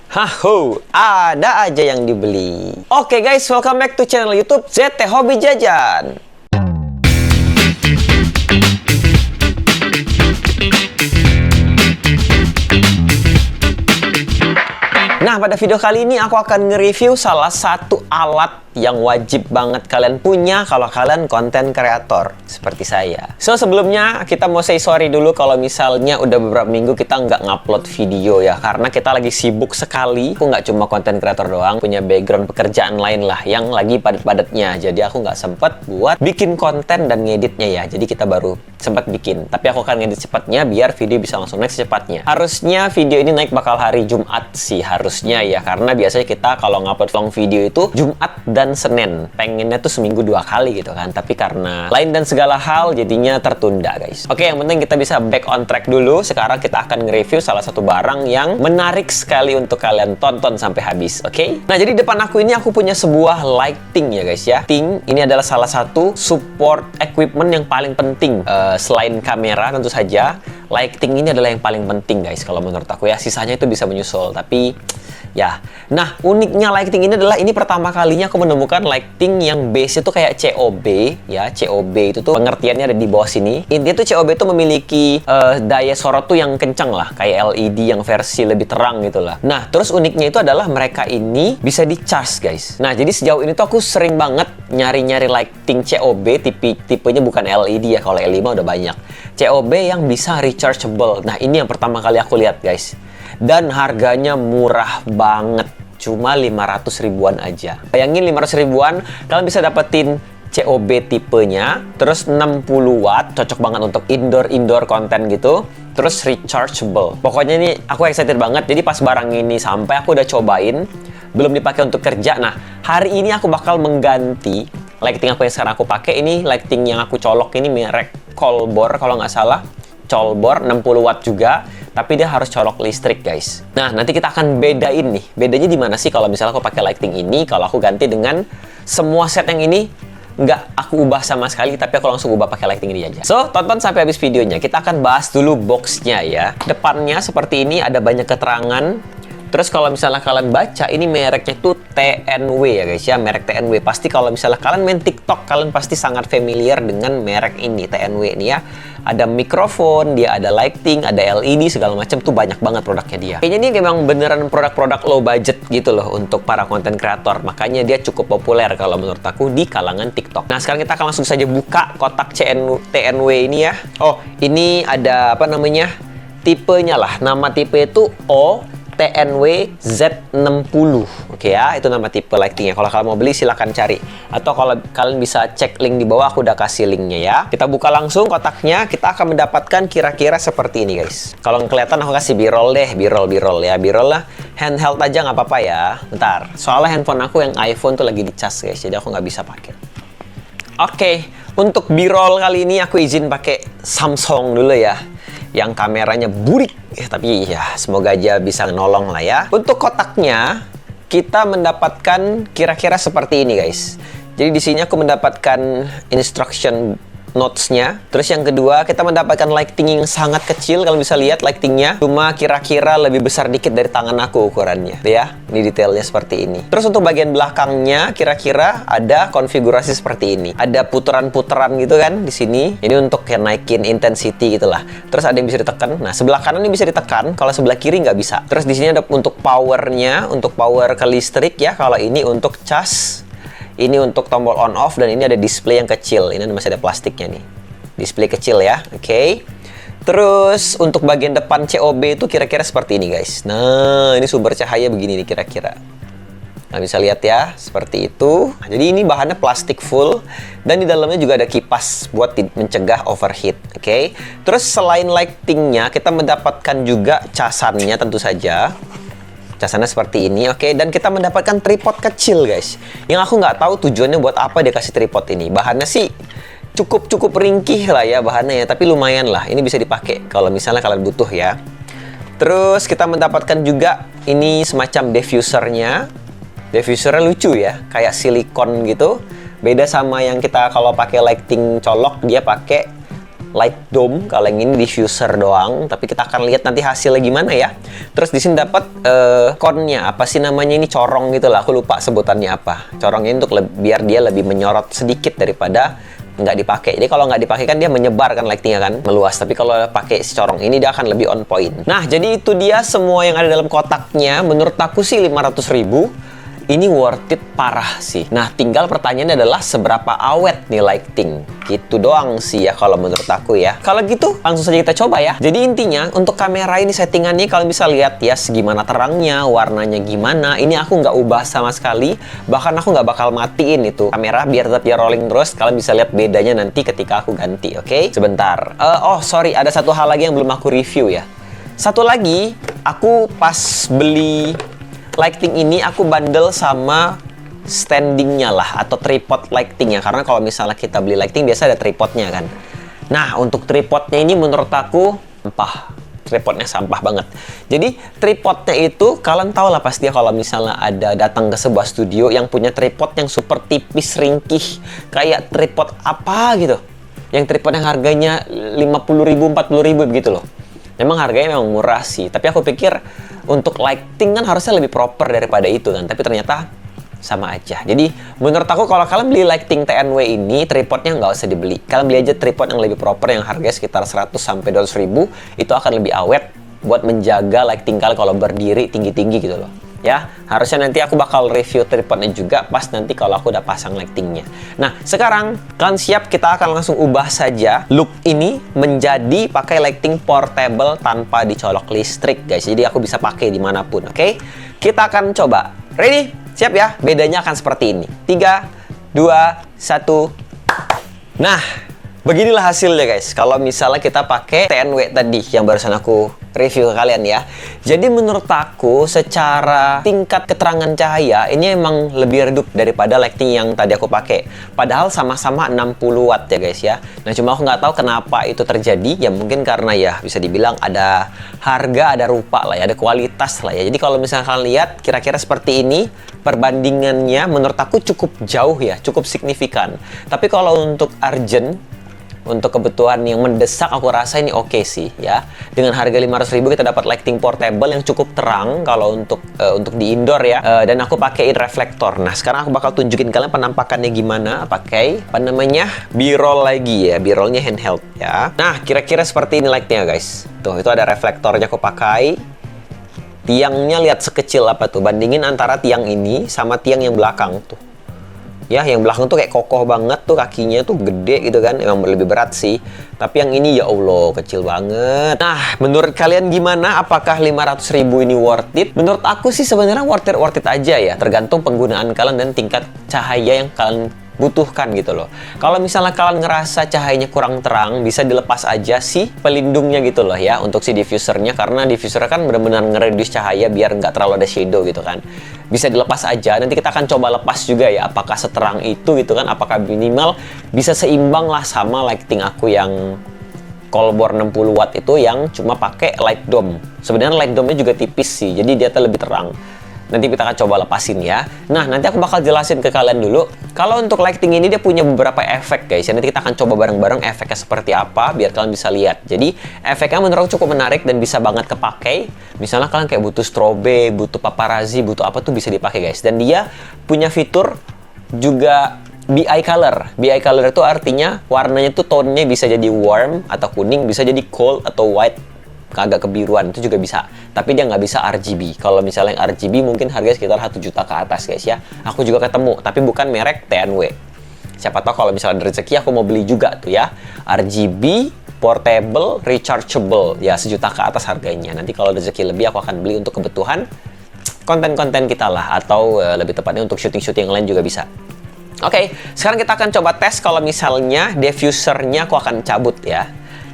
Haho, ada aja yang dibeli. Oke guys, welcome back to channel YouTube ZT Hobi Jajan. Nah, pada video kali ini aku akan nge-review salah satu alat yang wajib banget kalian punya kalau kalian konten kreator seperti saya. So, sebelumnya kita mau say sorry dulu kalau misalnya udah beberapa minggu kita nggak ngupload video ya. Karena kita lagi sibuk sekali. Aku nggak cuma konten kreator doang, punya background pekerjaan lain lah yang lagi padat-padatnya. Jadi aku nggak sempet buat bikin konten dan ngeditnya ya. Jadi kita baru sempat bikin. Tapi aku akan ngedit cepatnya biar video bisa langsung naik secepatnya. Harusnya video ini naik bakal hari Jumat sih, harusnya ya. Karena biasanya kita kalau ngupload long video itu Jumat dan Senin, pengennya tuh seminggu 2 kali gitu kan, tapi karena lain dan segala hal jadinya tertunda guys. Oke, yang penting kita bisa back on track dulu. Sekarang kita akan nge-review salah satu barang yang menarik sekali untuk kalian tonton sampai habis. Oke, nah jadi depan aku ini aku punya sebuah lighting ya guys ya. Lighting ini adalah salah satu support equipment yang paling penting selain kamera tentu saja. Lighting ini adalah yang paling penting guys kalau menurut aku ya. Sisanya itu bisa menyusul, tapi ya. Nah, uniknya lighting ini adalah ini pertama kalinya aku menemukan lighting yang base itu kayak COB ya. COB itu tuh pengertiannya ada di bawah sini. Intinya tuh COB itu memiliki daya sorot tuh yang kencang lah, kayak LED yang versi lebih terang gitu lah. Nah, terus uniknya itu adalah mereka ini bisa di-charge guys. Nah, jadi sejauh ini tuh aku sering banget nyari-nyari lighting COB tipenya bukan LED ya. Kalau LED mah udah banyak. COB yang bisa rechargeable. Nah, ini yang pertama kali aku lihat guys. Dan harganya murah banget, cuma 500 ribuan aja. Bayangin 500 ribuan, kalian bisa dapetin COB tipenya, terus 60 watt, cocok banget untuk indoor konten gitu, terus rechargeable. Pokoknya ini aku excited banget. Jadi pas barang ini sampai aku udah cobain, belum dipakai untuk kerja. Nah, hari ini aku bakal mengganti lighting aku yang sekarang aku pakai. Ini lighting yang aku colok ini merek Colbor kalau nggak salah. Colbor 60 watt juga, tapi dia harus colok listrik guys. Nah, nanti kita akan bedain nih. Bedanya di mana sih kalau misalnya aku pakai lighting ini, kalau aku ganti dengan semua set yang ini nggak aku ubah sama sekali, tapi aku langsung ubah pakai lighting ini aja. So, tonton sampai habis videonya. Kita akan bahas dulu boxnya ya. Depannya seperti ini, ada banyak keterangan. Terus kalau misalnya kalian baca, ini mereknya tuh TNW ya guys ya, merek TNW. Pasti kalau misalnya kalian main TikTok, kalian pasti sangat familiar dengan merek ini, TNW ini ya. Ada mikrofon, dia ada lighting, ada LED, segala macam tuh banyak banget produknya dia. Kayaknya ini memang beneran produk-produk low budget gitu loh untuk para konten kreator. Makanya dia cukup populer kalau menurut aku di kalangan TikTok. Nah, sekarang kita akan langsung saja buka kotak TNW ini ya. Oh, ini ada apa namanya? Tipenya lah. Nama tipe itu TNW Z60. Oke ya, itu nama tipe lightingnya. Kalau kalian mau beli silahkan cari. Atau kalau kalian bisa cek link di bawah, aku udah kasih linknya ya. Kita buka langsung kotaknya, kita akan mendapatkan kira-kira seperti ini guys. Kalau kelihatan aku kasih b-roll deh, b-roll ya. B-roll lah, handheld aja nggak apa-apa ya. Bentar, soalnya handphone aku yang iPhone tuh lagi dicas guys, jadi aku nggak bisa pakai. Oke, untuk b-roll kali ini aku izin pakai Samsung dulu ya, yang kameranya burik ya, tapi ya semoga aja bisa nolong lah ya. Untuk kotaknya kita mendapatkan kira-kira seperti ini guys. Jadi di sini aku mendapatkan instruction notes-nya. Terus yang kedua kita mendapatkan lighting yang sangat kecil. Kalian bisa lihat lightingnya cuma kira-kira lebih besar dikit dari tangan aku ukurannya ya. Ini detailnya seperti ini. Terus untuk bagian belakangnya kira-kira ada konfigurasi seperti ini. Ada putaran-putaran gitu kan di sini. Ini untuk kayak naikin intensity gitulah. Terus ada yang bisa ditekan. Nah, sebelah kanan ini bisa ditekan, kalau sebelah kiri nggak bisa. Terus di sini ada untuk powernya, untuk power ke listrik ya. Kalau ini untuk cas. Ini untuk tombol on off, dan ini ada display yang kecil. Ini masih ada plastiknya nih. Display kecil ya. Oke. Terus untuk bagian depan COB itu kira-kira seperti ini guys. Nah, ini sumber cahaya begini nih kira-kira. Nah, bisa lihat ya, seperti itu. Nah, jadi ini bahannya plastik full, dan di dalamnya juga ada kipas buat mencegah overheat. Oke. Terus selain lightingnya, kita mendapatkan juga casannya tentu saja. Casannya seperti ini, oke. Dan kita mendapatkan tripod kecil guys, yang aku nggak tahu tujuannya buat apa dia kasih tripod ini. Bahannya sih cukup ringkih lah ya bahannya ya, tapi lumayan lah. Ini bisa dipakai kalau misalnya kalian butuh ya. Terus kita mendapatkan juga ini semacam diffusernya. Diffusernya lucu ya, kayak silikon gitu. Beda sama yang kita kalau pakai lighting colok, dia pakai light dome, kalau yang ini diffuser doang. Tapi kita akan lihat nanti hasilnya gimana ya. Terus di sini dapat connya, apa sih namanya ini, corong gitu lah. Aku lupa sebutannya apa. Corongnya untuk biar dia lebih menyorot sedikit daripada nggak dipakai. Jadi kalau nggak dipakai kan dia menyebar kan lightingnya kan, meluas. Tapi kalau pakai si corong ini dia akan lebih on point. Nah, jadi itu dia semua yang ada dalam kotaknya. Menurut aku sih 500.000 ini worth it parah sih. Nah, tinggal pertanyaannya adalah seberapa awet nih lighting. Gitu doang sih ya kalau menurut aku ya. Kalau gitu, langsung saja kita coba ya. Jadi intinya, untuk kamera ini settingannya kalian bisa lihat ya segimana terangnya, warnanya gimana. Ini aku nggak ubah sama sekali. Bahkan aku nggak bakal matiin itu kamera biar tetap dia rolling terus. Kalian bisa lihat bedanya nanti ketika aku ganti, oke? Sebentar. Oh, sorry. Ada satu hal lagi yang belum aku review ya. Satu lagi, aku pas beli lighting ini aku bundle sama standingnya lah, atau tripod lightingnya. Karena kalau misalnya kita beli lighting biasa ada tripodnya kan. Nah, untuk tripodnya ini menurut aku sampah. Tripodnya sampah banget. Jadi tripodnya itu kalian tahu lah pasti ya, kalau misalnya ada datang ke sebuah studio yang punya tripod yang super tipis, ringkih, kayak tripod apa gitu. Yang tripod yang harganya 50.000, 40.000 begitu loh. Memang harganya memang murah sih, tapi aku pikir untuk lighting kan harusnya lebih proper daripada itu kan, tapi ternyata sama aja. Jadi menurut aku kalau kalian beli lighting TNW ini, tripodnya nggak usah dibeli. Kalian beli aja tripod yang lebih proper yang harganya sekitar 100-200.000, itu akan lebih awet buat menjaga lighting kalian kalau berdiri tinggi-tinggi gitu loh. Ya, harusnya nanti aku bakal review tripodnya juga pas nanti kalau aku udah pasang lightingnya. Nah, sekarang kalian siap, kita akan langsung ubah saja look ini menjadi pakai lighting portable tanpa dicolok listrik, guys. Jadi aku bisa pakai dimanapun, oke? Kita akan coba. Ready? Siap ya? Bedanya akan seperti ini. 3, 2, 1. Nah, beginilah hasilnya guys. Kalau misalnya kita pakai TNW tadi yang barusan aku review ke kalian ya. Jadi menurut aku secara tingkat keterangan cahaya ini emang lebih redup daripada lighting yang tadi aku pakai. Padahal sama-sama 60 watt ya guys ya. Nah, cuma aku nggak tahu kenapa itu terjadi. Ya mungkin karena ya bisa dibilang ada harga, ada rupa lah ya, ada kualitas lah ya. Jadi kalau misalnya kalian lihat kira-kira seperti ini, perbandingannya menurut aku cukup jauh ya, cukup signifikan. Tapi kalau untuk urgent, untuk kebutuhan yang mendesak, aku rasa ini oke sih ya. Dengan harga 500.000 kita dapat lighting portable yang cukup terang kalau untuk di indoor ya. Dan aku pakaiin reflektor. Nah, sekarang aku bakal tunjukin kalian penampakannya gimana pakai apa namanya, B-roll lagi ya. B-rollnya handheld ya. Nah, kira-kira seperti ini lightnya guys. Tuh, itu ada reflektornya aku pakai. Tiangnya lihat sekecil apa tuh. Bandingin antara tiang ini sama tiang yang belakang tuh. Ya, yang belakang tuh kayak kokoh banget tuh, kakinya tuh gede gitu kan, emang lebih berat sih. Tapi yang ini ya Allah, kecil banget. Nah, menurut kalian gimana? Apakah 500.000 ini worth it? Menurut aku sih sebenarnya worth it aja ya, tergantung penggunaan kalian dan tingkat cahaya yang kalian butuhkan gitu loh. Kalau misalnya kalian ngerasa cahayanya kurang terang, bisa dilepas aja sih pelindungnya gitu loh ya, untuk si diffusernya, karena diffuser kan benar-benar nge-reduce cahaya biar nggak terlalu ada shadow gitu kan. Bisa dilepas aja, nanti kita akan coba lepas juga ya, apakah seterang itu gitu kan, apakah minimal bisa seimbang lah sama lighting aku yang Colbor 60 watt itu yang cuma pakai light dome. Sebenarnya light dome-nya juga tipis sih, jadi dia lebih terang. Nanti kita akan coba lepasin ya. Nah, nanti aku bakal jelasin ke kalian dulu. Kalau untuk lighting ini dia punya beberapa efek guys. Nanti kita akan coba bareng-bareng efeknya seperti apa biar kalian bisa lihat. Jadi efeknya menurut aku cukup menarik dan bisa banget kepakai. Misalnya kalian kayak butuh strobe, butuh paparazzi, butuh apa tuh bisa dipakai guys. Dan dia punya fitur juga BI color. BI color itu artinya warnanya tuh tone-nya bisa jadi warm atau kuning, bisa jadi cold atau white, agak kebiruan, itu juga bisa. Tapi dia nggak bisa RGB. Kalau misalnya yang RGB mungkin harganya sekitar 1 juta ke atas guys ya. Aku juga ketemu, tapi bukan merek TNW. Siapa tahu kalau misalnya ada rezeki aku mau beli juga tuh ya. RGB, portable, rechargeable. Ya 1 juta ke atas harganya. Nanti kalau rezeki lebih aku akan beli untuk kebutuhan konten-konten kita lah. Atau lebih tepatnya untuk syuting-syuting yang lain juga bisa. Oke, sekarang kita akan coba tes kalau misalnya diffusernya aku akan cabut ya.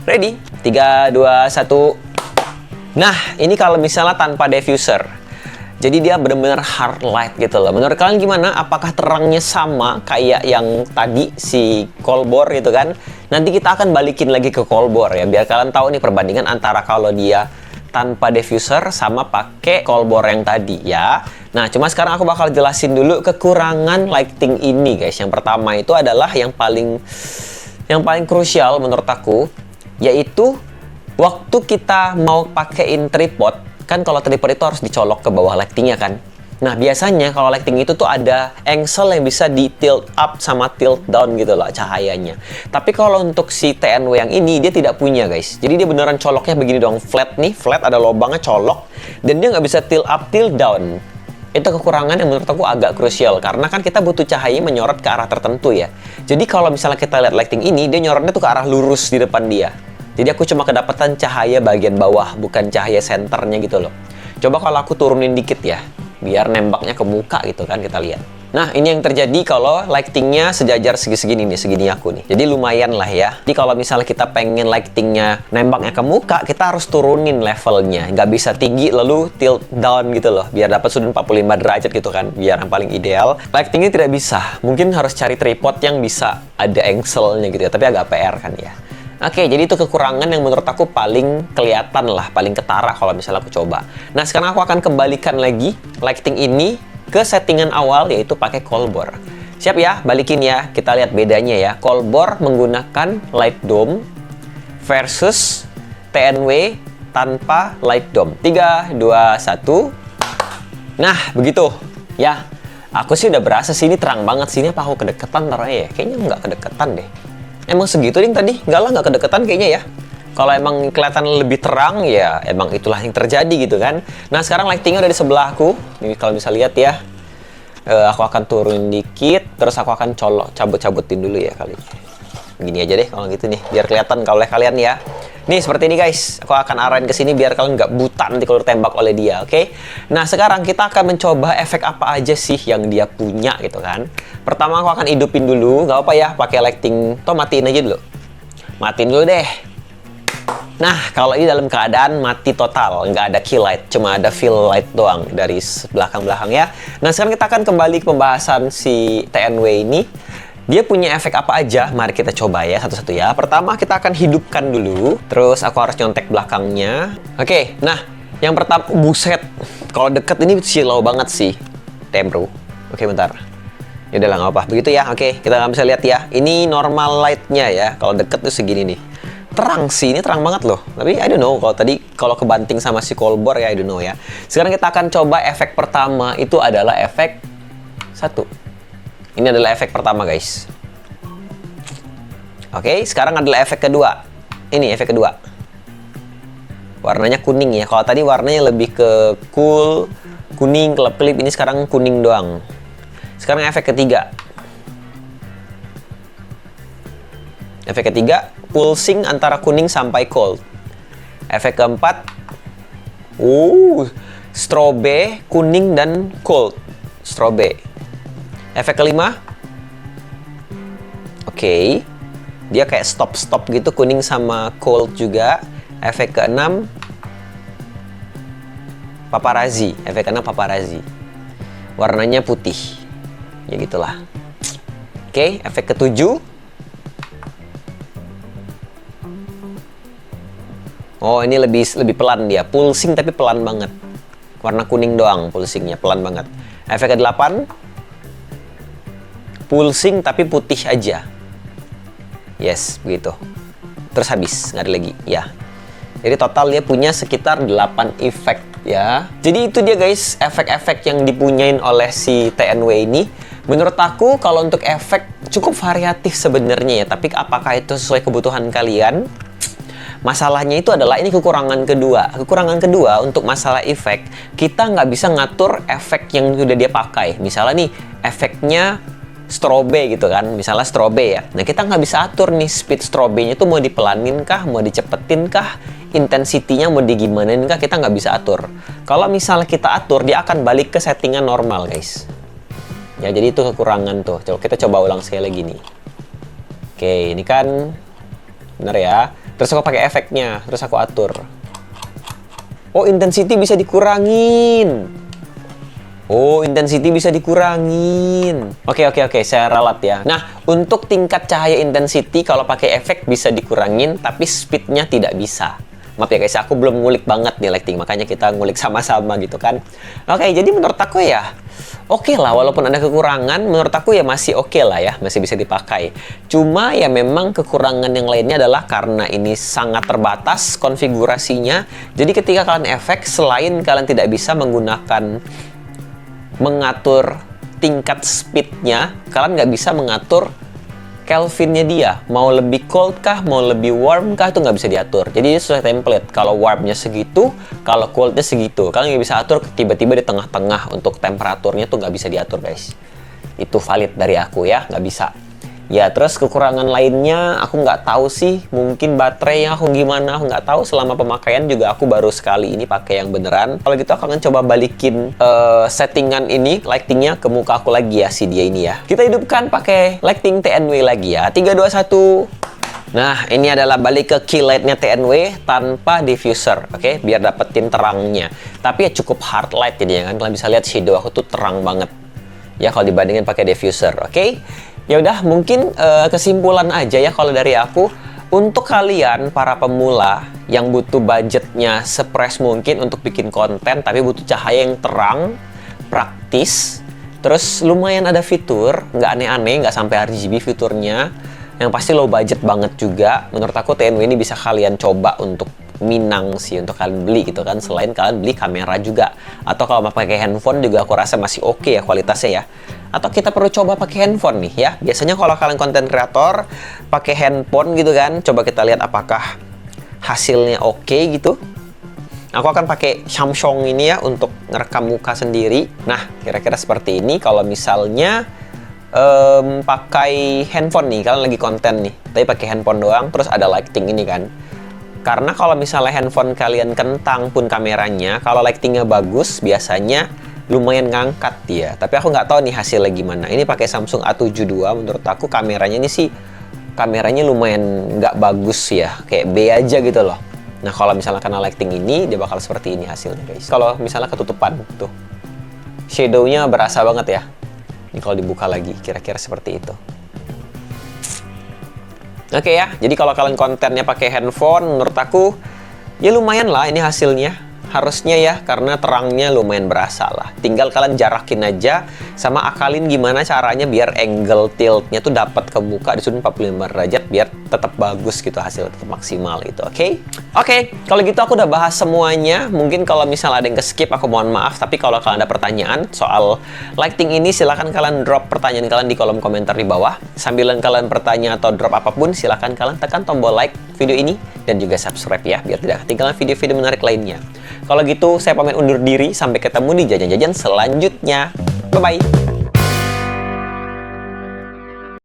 Ready? 3, 2, 1. Nah, ini kalau misalnya tanpa diffuser. Jadi dia benar-benar hard light gitu loh. Menurut kalian gimana? Apakah terangnya sama kayak yang tadi si Colbor gitu kan? Nanti kita akan balikin lagi ke Colbor ya, biar kalian tahu nih perbandingan antara kalau dia tanpa diffuser sama pakai Colbor yang tadi ya. Nah, cuma sekarang aku bakal jelasin dulu kekurangan lighting ini guys. Yang pertama itu adalah yang paling yang paling krusial menurut aku, yaitu waktu kita mau pakein tripod, kan kalau tripod itu harus dicolok ke bawah lightingnya kan. Nah, biasanya kalau lighting itu tuh ada angle yang bisa di tilt up sama tilt down gitu loh cahayanya. Tapi kalau untuk si TNW yang ini, dia tidak punya guys. Jadi dia beneran coloknya begini dong, flat nih, flat ada lubangnya colok. Dan dia nggak bisa tilt up, tilt down. Itu kekurangan yang menurut aku agak krusial. Karena kan kita butuh cahaya menyorot ke arah tertentu ya. Jadi kalau misalnya kita lihat lighting ini, dia nyorotnya tuh ke arah lurus di depan dia. Jadi aku cuma kedapatan cahaya bagian bawah, bukan cahaya senternya gitu loh. Coba kalau aku turunin dikit ya, biar nembaknya ke muka gitu kan, kita lihat. Nah, ini yang terjadi kalau lightingnya sejajar segini nih, segini aku nih. Jadi lumayan lah ya. Jadi kalau misalnya kita pengen lightingnya nembaknya ke muka, kita harus turunin levelnya. Nggak bisa tinggi lalu tilt down gitu loh, biar dapat sudut 45 derajat gitu kan, biar yang paling ideal. Lightingnya tidak bisa. Mungkin harus cari tripod yang bisa ada angle-nya gitu ya, tapi agak PR kan ya. Oke, jadi itu kekurangan yang menurut aku paling kelihatan lah, paling ketara kalau misalnya aku coba. Nah, sekarang aku akan kembalikan lagi lighting ini ke settingan awal, yaitu pakai Colbor. Siap ya, balikin ya, kita lihat bedanya ya. Colbor menggunakan light dome versus TNW tanpa light dome. 3, 2, 1. Nah, begitu ya. Aku sih udah berasa sih ini terang banget sih. Ini apa aku kedeketan taruhnya ya? Kayaknya nggak kedeketan deh. Emang segitu ding tadi? Nggak lah, nggak kedeketan kayaknya ya. Kalau emang kelihatan lebih terang, ya emang itulah yang terjadi gitu kan. Nah, sekarang lightingnya udah di sebelah aku. Ini kalau bisa lihat ya. Aku akan turun dikit, terus aku akan colok, cabut-cabutin dulu ya kali. Gini aja deh kalau gitu nih, biar kelihatan kalau oleh kalian ya. Nih, seperti ini guys. Aku akan arahin ke sini biar kalian nggak buta nanti kalau ditembak oleh dia, oke? Nah, sekarang kita akan mencoba efek apa aja sih yang dia punya gitu kan. Pertama aku akan hidupin dulu, nggak apa ya, pakai lighting. Toh matiin aja dulu. Matiin dulu deh. Nah, kalau ini dalam keadaan mati total, nggak ada key light, cuma ada fill light doang dari belakang-belakang ya. Nah, sekarang kita akan kembali ke pembahasan si TNW ini. Dia punya efek apa aja? Mari kita coba ya satu-satu ya. Pertama kita akan hidupkan dulu. Terus aku harus nyontek belakangnya. Oke, nah yang pertama, buset. Kalau deket ini silau banget sih. Damn bro. Oke, bentar. Ya udah lah, nggak apa. Begitu ya. Oke, kita nggak bisa lihat ya. Ini normal lightnya ya. Kalau deket tuh segini nih. Terang sih, ini terang banget loh. Tapi I don't know. Kalau tadi kalau kebanting sama si Colbor ya I don't know ya. Sekarang kita akan coba efek pertama. Itu adalah efek satu. Ini adalah efek pertama guys. Oke, sekarang adalah efek kedua. Ini efek kedua. Warnanya kuning ya. Kalau tadi warnanya lebih ke cool, kuning, kelap-kelip. Ini sekarang kuning doang. Sekarang efek ketiga. Efek ketiga, pulsing antara kuning sampai cold. Efek keempat, strobe, kuning dan cold. Strobe. Efek kelima, oke, dia kayak stop-stop gitu, kuning sama cold juga. Efek keenam, paparazzi. Efek keenam paparazzi. Warnanya putih. Ya gitulah. Oke, efek ketujuh. Oh, ini lebih pelan dia. Pulsing tapi pelan banget. Warna kuning doang pulsingnya, pelan banget. Efek ke-8, pulsing tapi putih aja. Yes, begitu. Terus habis, nggak ada lagi. Ya. Jadi total dia punya sekitar 8 efek ya. Jadi itu dia guys, efek-efek yang dipunyain oleh si TNW ini. Menurut aku kalau untuk efek cukup variatif sebenarnya ya. Tapi apakah itu sesuai kebutuhan kalian? Masalahnya itu adalah ini kekurangan kedua. Kekurangan kedua untuk masalah efek, kita nggak bisa ngatur efek yang udah dia pakai. Misalnya nih, efeknya strobe gitu kan, misalnya strobe ya. Nah, kita nggak bisa atur nih speed strobenya itu mau dipelanin kah, mau dicepetin kah, intensitinya mau digimanain kah, kita nggak bisa atur. Kalau misalnya kita atur, dia akan balik ke settingan normal guys. Ya, jadi itu kekurangan tuh. Coba kita coba ulang sekali lagi nih. Oke, ini kan bener ya. Terus aku pakai efeknya, terus aku atur. Oh, intensity bisa dikurangin. Oh, intensity bisa dikurangin. Oke, saya ralat ya. Nah, untuk tingkat cahaya intensity kalau pakai efek bisa dikurangin, tapi speednya tidak bisa. Maaf ya guys, aku belum ngulik banget nih lighting, makanya kita ngulik sama-sama gitu kan. Oke, jadi menurut aku ya oke lah, walaupun ada kekurangan, menurut aku ya masih oke lah ya, masih bisa dipakai. Cuma ya memang kekurangan yang lainnya adalah karena ini sangat terbatas konfigurasinya. Jadi ketika kalian efek, selain kalian tidak bisa mengatur tingkat speednya, kalian nggak bisa mengatur Kelvinnya dia, mau lebih cold kah, mau lebih warm kah, itu nggak bisa diatur. Jadi ini sesuai template, kalau warmnya segitu, kalau coldnya segitu. Kalian nggak bisa atur tiba-tiba di tengah-tengah untuk temperaturnya tuh nggak bisa diatur guys. Itu valid dari aku ya, nggak bisa. Ya terus kekurangan lainnya aku nggak tahu sih, mungkin baterainya aku gimana, aku nggak tahu. Selama pemakaian juga aku baru sekali ini pakai yang beneran. Kalau gitu aku akan coba balikin settingan ini, lightingnya ke muka aku lagi ya, si dia ini ya. Kita hidupkan pakai lighting TNW lagi ya, 3, 2, 1. Nah, ini adalah balik ke key lightnya TNW tanpa diffuser, oke? Biar dapetin terangnya. Tapi ya cukup hard light jadinya kan, kalian bisa lihat shadow aku tuh terang banget. Ya kalau dibandingin pakai diffuser, oke? Ya udah, mungkin kesimpulan aja ya kalau dari aku, untuk kalian para pemula yang butuh budgetnya sepres mungkin untuk bikin konten tapi butuh cahaya yang terang, praktis, terus lumayan ada fitur, nggak aneh-aneh, nggak sampai RGB fiturnya, yang pasti low budget banget juga. Menurut aku TNW ini bisa kalian coba untuk minang sih, untuk kalian beli gitu kan, selain kalian beli kamera juga. Atau kalau mau pakai handphone juga aku rasa masih oke ya kualitasnya ya. Atau kita perlu coba pakai handphone nih ya. Biasanya kalau kalian konten kreator pakai handphone gitu kan, coba kita lihat apakah hasilnya oke gitu. Aku akan pakai Samsung ini ya untuk ngerekam muka sendiri. Nah, kira-kira seperti ini kalau misalnya pakai handphone nih, kalian lagi konten nih, tapi pakai handphone doang, terus ada lighting ini kan. Karena kalau misalnya handphone kalian kentang pun kameranya, kalau lightingnya bagus, biasanya lumayan ngangkat dia. Tapi aku nggak tahu nih hasilnya gimana. Ini pakai Samsung A72, menurut aku kameranya ini sih, kameranya lumayan nggak bagus ya, kayak B aja gitu loh. Nah kalau misalnya kena lighting ini, dia bakal seperti ini hasilnya guys. Kalau misalnya ketutupan, tuh, shadow-nya berasa banget ya. Ini kalau dibuka lagi, kira-kira seperti itu. Oke ya, jadi kalau kalian kontennya pakai handphone, menurut aku ya lumayan lah ini hasilnya. Harusnya ya, karena terangnya lumayan berasa lah. Tinggal kalian jarakin aja, sama akalin gimana caranya biar angle tiltnya tuh dapat ke muka di sudut 45 derajat, biar tetap bagus gitu, hasil tetap maksimal gitu, oke? Oke, kalau gitu aku udah bahas semuanya. Mungkin kalau misalnya ada yang ke-skip, aku mohon maaf. Tapi kalau kalian ada pertanyaan soal lighting ini, silahkan kalian drop pertanyaan kalian di kolom komentar di bawah. Sambilan kalian bertanya atau drop apapun, silahkan kalian tekan tombol like video ini dan juga subscribe ya, biar tidak ketinggalan video-video menarik lainnya. Kalau gitu, saya pamit undur diri. Sampai ketemu di jajan-jajan selanjutnya. Bye-bye.